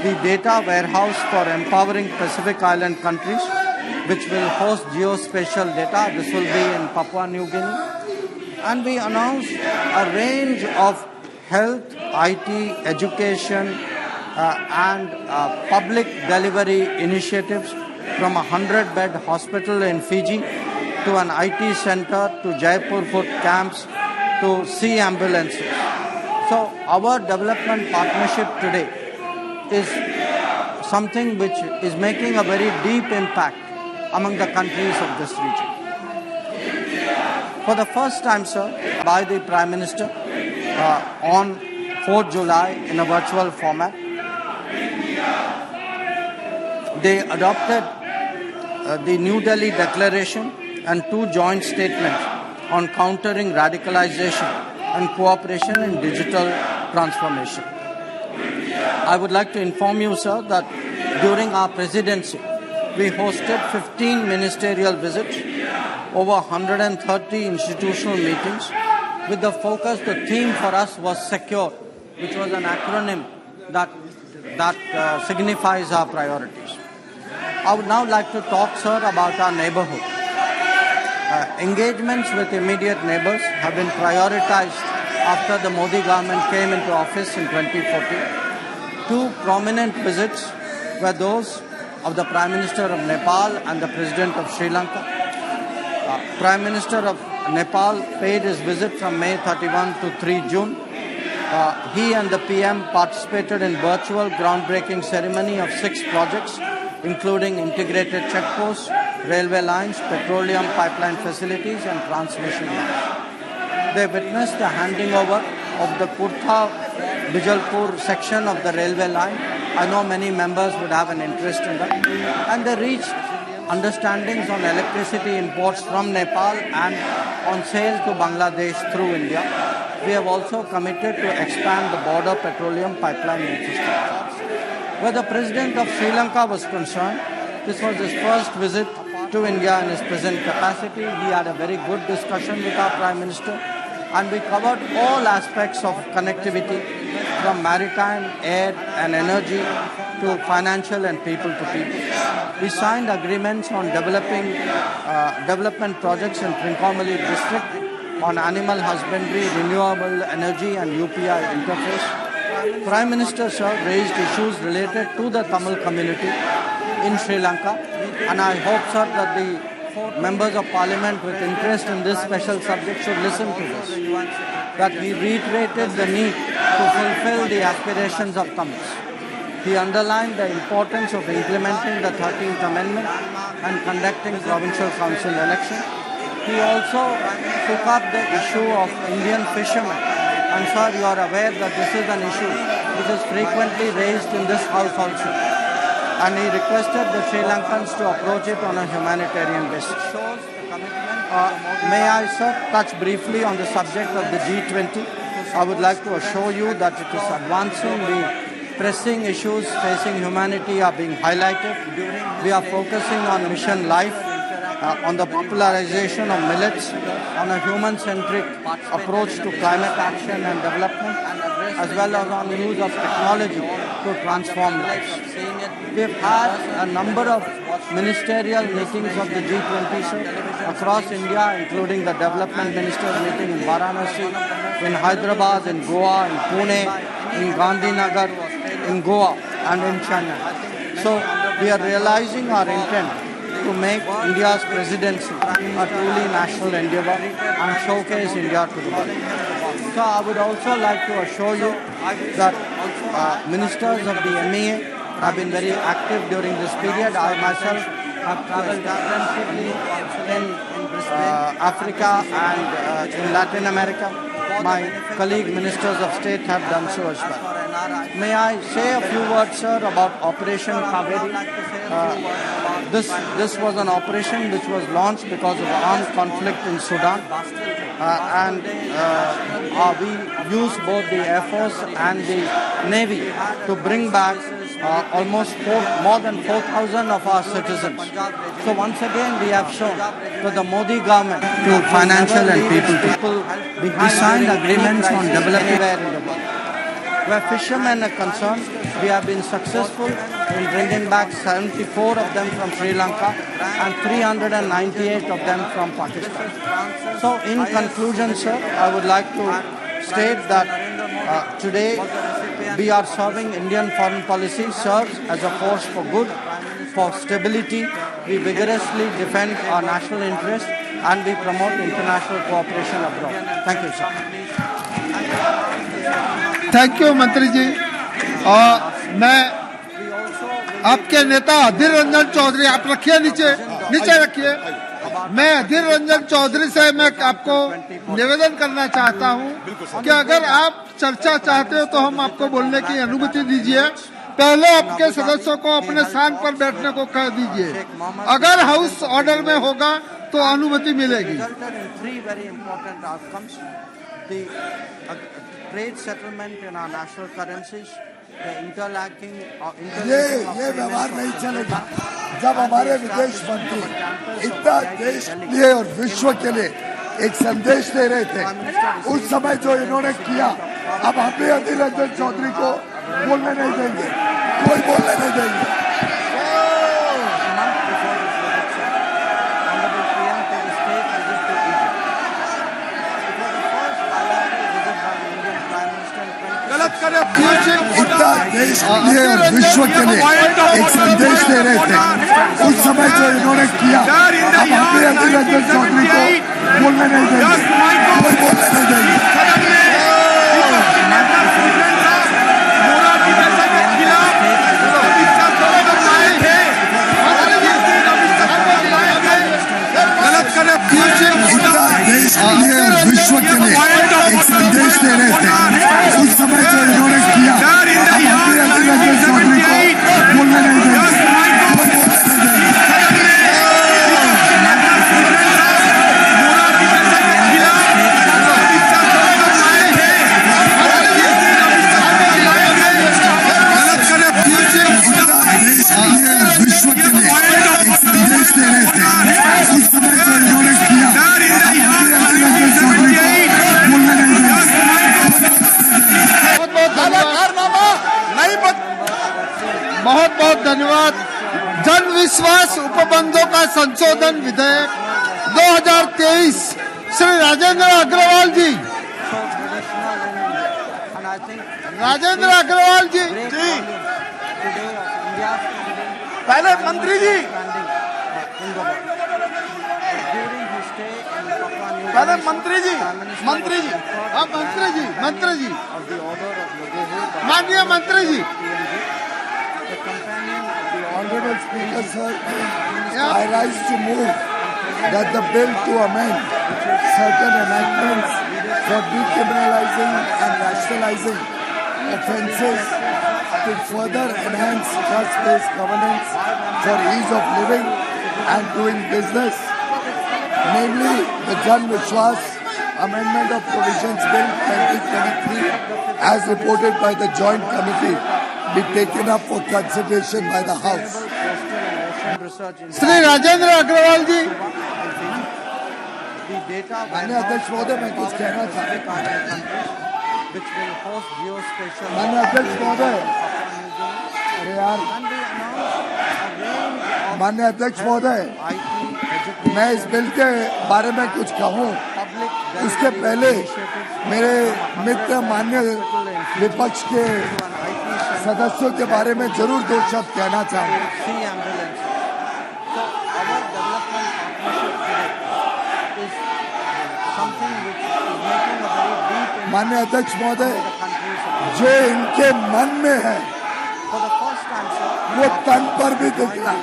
the data warehouse for empowering Pacific Island countries, which will host geospatial data. This will be in Papua New Guinea. And we announced a range of health, IT, education, and public delivery initiatives, from a 100-bed hospital in Fiji to an IT center to Jaipur food camps to sea ambulances. So our development partnership today is something which is making a very deep impact among the countries of this region. For the first time, sir, by the Prime Minister on 4th July in a virtual format, they adopted the New Delhi Declaration and 2 joint statements on countering radicalization and cooperation in digital transformation. I would like to inform you, sir, that during our presidency, we hosted 15 ministerial visits, over 130 institutional meetings. With the focus, the theme for us was SECURE, which was an acronym that signifies our priorities. I would now like to talk, sir, about our neighborhood. Engagements with immediate neighbors have been prioritized after the Modi government came into office in 2014. 2 prominent visits were those of the Prime Minister of Nepal and the President of Sri Lanka. Prime Minister of Nepal paid his visit from May 31 to 3 June. He and the PM participated in virtual groundbreaking ceremony of 6 projects, including integrated checkposts, railway lines, petroleum pipeline facilities, and transmission lines. They witnessed the handing over of the Kurtha-Bijalpur section of the railway line. I know many members would have an interest in that. And they reached understandings on electricity imports from Nepal and on sale to Bangladesh through India. We have also committed to expand the border petroleum pipeline infrastructure. Where the President of Sri Lanka was concerned, this was his first visit to India in his present capacity. He had a very good discussion with our Prime Minister, and we covered all aspects of connectivity, from maritime, air and energy to financial and people-to-people. We signed agreements on development projects in Trincomalee district on animal husbandry, renewable energy and UPI interface. Prime Minister, sir, raised issues related to the Tamil community in Sri Lanka, and I hope, sir, that the members of Parliament with interest in this special subject should listen to this. That he reiterated the need to fulfill the aspirations of Tamils. He underlined the importance of implementing the 13th Amendment and conducting provincial council elections. He also took up the issue of Indian fishermen. And sir, you are aware that this is an issue which is frequently raised in this house also. And he requested the Sri Lankans to approach it on a humanitarian basis. May I, sir, touch briefly on the subject of the G20? I would like to assure you that it is advancing. The pressing issues facing humanity are being highlighted. We are focusing on Mission Life, on the popularization of millets, on a human-centric approach to climate action and development, as well as on the use of technology to transform lives. We've had a number of ministerial meetings of the G20 across India, including the development ministers meeting in Varanasi, in Hyderabad, in Goa, in Pune, in Gandhinagar, in Goa, and in Chennai. So we are realizing our intent to make India's presidency a truly national endeavor and showcase India to the world. So I would also like to assure you that ministers of the MEA have been very active during this period. I myself have traveled extensively in Africa and in Latin America. My colleague ministers of state have done so as well. May I say a few words, sir, about Operation Kaveri? This was an operation which was launched because of armed conflict in Sudan, and we used both the Air Force and the Navy to bring back almost more than 4,000 of our citizens. So once again we have shown to the Modi government, to financial and people, we signed agreements on developing in the world. where fishermen are concerned, we have been successful in bringing back 74 of them from Sri Lanka and 398 of them from Pakistan. So in conclusion, sir, I would like to state that today we are serving Indian foreign policy serves as a force for good, for stability. We vigorously defend our national interests and we promote international cooperation abroad. Thank you, sir. Thank you मंत्री जी। और मैं आपके नेता अधीर रंजन चौधरी, आप रखिए नीचे रखिए। मैं अधीर रंजन चौधरी से मैं आपको निवेदन करना चाहता हूं कि अगर आप चर्चा चाहते हो तो हम आपको बोलने की अनुमति दीजिए। पहले आपके सदस्यों को अपने स्थान पर बैठने को कह दीजिए, अगर हाउस ऑर्डर में होगा तो अनुमति मिलेगी। Trade settlement in our national currencies, the interlocking ये व्यवहार नहीं चलेगा। जब हमारे विदेश मंत्री इतना देश के लिए और विश्व के लिए एक संदेश दे रहे थे, उस समय जो इन्होंने किया, अब हम भी अधीर रंजन चौधरी को बोलने नहीं देंगे, कोई बोलने नहीं देंगे। इतना देश के लिए और विश्व के लिए एक संदेश दे रहे थे, उस समय जो इन्होंने किया, अब हम भी अधीर रंजन चौधरी को बोलने नहीं देंगे, कोई बोलने नहीं देंगे। इतना देश के लिए और विश्व के लिए एक संदेश दे रहे थे, उस समय जो इन्होंने किया, अब हम भी अधीर रंजन चौधरी को बोलने नहीं देंगे, कोई बोलने नहीं देंगे। विश्व के लिए एक संदेश दे रहे थे, उस समय जो इन्होंने किया, बोलने नहीं देंगे। बहुत बहुत धन्यवाद। जन विश्वास उपबंधों का संशोधन विधेयक 2023 श्री राजेंद्र अग्रवाल जी, राजेंद्र अग्रवाल जी पहले मंत्री जी, पहले मंत्री जी हाँ मंत्री जी माननीय मंत्री जी। Honorable Speaker, sir, I rise to move that the bill to amend certain enactments for decriminalizing and rationalizing offences to further enhance trust-based governance for ease of living and doing business, namely the Jan Vishwas Amendment of Provisions Bill 2023 as reported by the Joint Committee be taken up for consideration by the House. Shri Rajendra Agarwal जी। माननीय अध्यक्ष महोदय, मैं कुछ कहना चाहता हूँ। माननीय अध्यक्ष महोदय, अरे यार, माननीय अध्यक्ष महोदय, मैं इस बिल के बारे में कुछ कहूँ उसके पहले मेरे मित्र माननीय विपक्ष के सदस्यों के बारे में जरूर दो शब्द कहना चाहूँगा। माननीय अध्यक्ष महोदय, जो इनके मन में है वो तन पर भी दिख रहा है।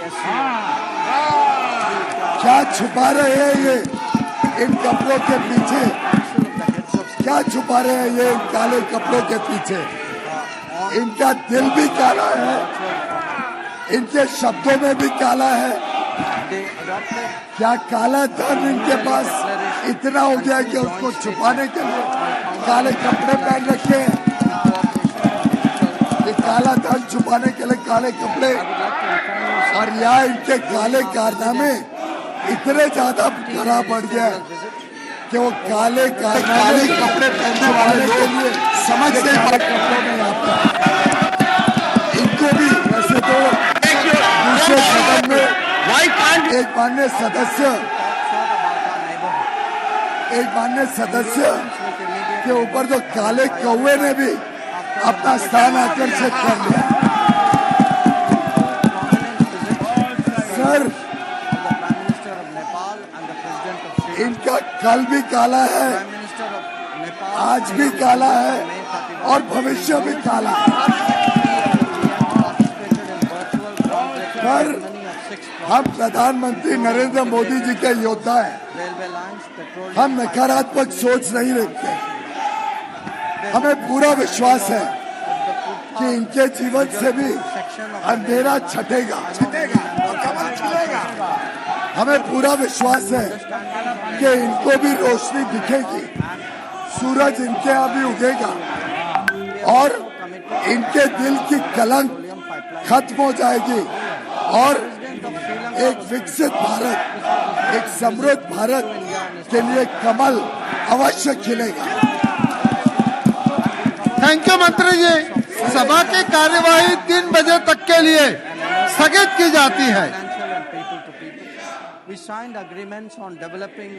क्या छुपा रहे हैं ये इन कपड़ों के पीछे? क्या छुपा रहे हैं ये इन काले कपड़ों के पीछे? इनका दिल भी काला है, इनके शब्दों में भी काला है। क्या काला धन इनके पास इतना हो गया कि उसको छुपाने के लिए काले कपड़े पहन रखे हैं? ये काला धन छुपाने के लिए काले कपड़े, और यहाँ इनके काले कारनामे इतने ज्यादा खराब बढ़ गया कि वो काले कपड़े पहनने वाले के लिए समझ नहीं पाए कपड़ों में आता है। इनको भी वैसे तो दूसरे सदन में एक मान्य सदस्य के ऊपर तो काले कौवे ने भी अपना स्थान आकर्षित कर लिया। सर, इनका कल भी काला है, आज भी काला है और भविष्य भी काला है। सर, हम प्रधानमंत्री नरेंद्र मोदी जी के योद्धा हैं। हम नकारात्मक सोच नहीं रखते। हमें पूरा विश्वास है कि इनके जीवन से भी अंधेरा छटेगा। हमें पूरा विश्वास है कि इनको भी रोशनी दिखेगी, सूरज इनके यहाँ भी उगेगा और इनके दिल की कलंक खत्म हो जाएगी और एक विकसित भारत, एक समृद्ध भारत के लिए कमल अवश्य खिलेगा। थैंक यू मंत्री जी। सभा की कार्यवाही 3 बजे तक के लिए स्थगित की जाती है। We signed agreements on developing